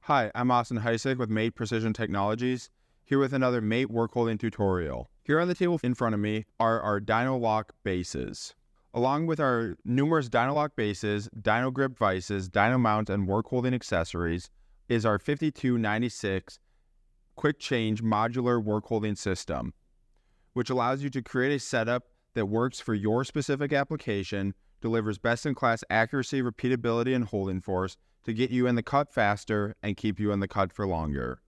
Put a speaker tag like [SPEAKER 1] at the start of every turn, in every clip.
[SPEAKER 1] Hi, I'm Austin Heisick with Mate Precision Technologies, here with another Mate workholding tutorial. Here on the table in front of me are our DynoLock bases. Along with our numerous DynoLock bases, DynoGrip vices, DynoMount, and workholding accessories is our 5296 quick change modular workholding system, which allows you to create a setup that works for your specific application, delivers best-in-class accuracy, repeatability, and holding force to get you in the cut faster and keep you in the cut for longer.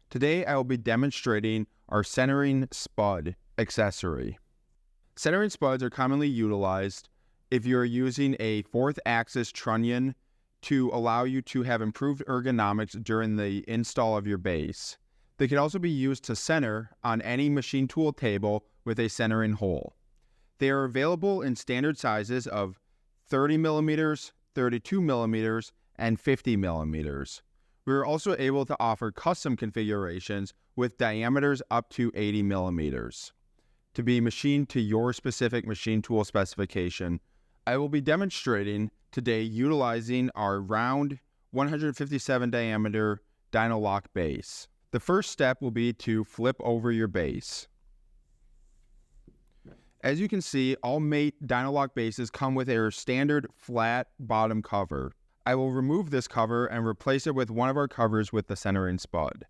[SPEAKER 1] Today, I will be demonstrating our centering Spud accessory. Centering spuds are commonly utilized if you're using a fourth axis trunnion to allow you to have improved ergonomics during the install of your base. They can also be used to center on any machine tool table with a centering hole. They are available in standard sizes of 30 millimeters, 32 millimeters, and 50 millimeters. We are also able to offer custom configurations with diameters up to 80 millimeters to be machined to your specific machine tool specification. I will be demonstrating today utilizing our round 157 diameter DynoLock base. The first step will be to flip over your base. As you can see, all Mate DynoLock bases come with a standard flat bottom cover. I will remove this cover and replace it with one of our covers with the centering spud.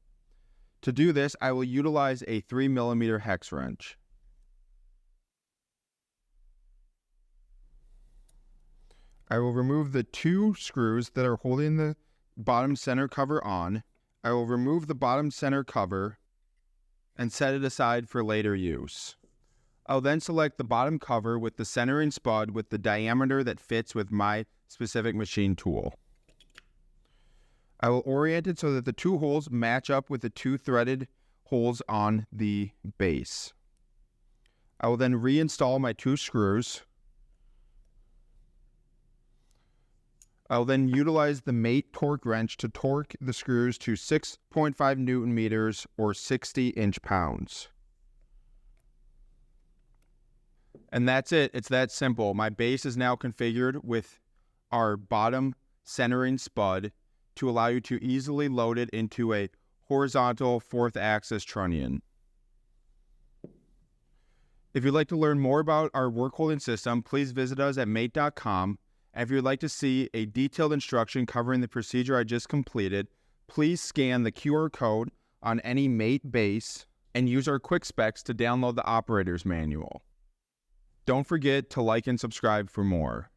[SPEAKER 1] To do this, I will utilize a 3 millimeter hex wrench. I will remove the two screws that are holding the bottom center cover on. I will remove the bottom center cover and set it aside for later use. I'll then select the bottom cover with the centering spud with the diameter that fits with my specific machine tool. I will orient it so that the two holes match up with the two threaded holes on the base. I will then reinstall my two screws. I'll then utilize the Mate torque wrench to torque the screws to 6.5 Newton meters or 60 inch-pounds. And that's it. It's that simple. My base is now configured with our bottom centering spud to allow you to easily load it into a horizontal fourth axis trunnion. If you'd like to learn more about our workholding system, please visit us at mate.com. And if you'd like to see a detailed instruction covering the procedure I just completed, please scan the QR code on any Mate base and use our quick specs to download the operator's manual. Don't forget to like and subscribe for more.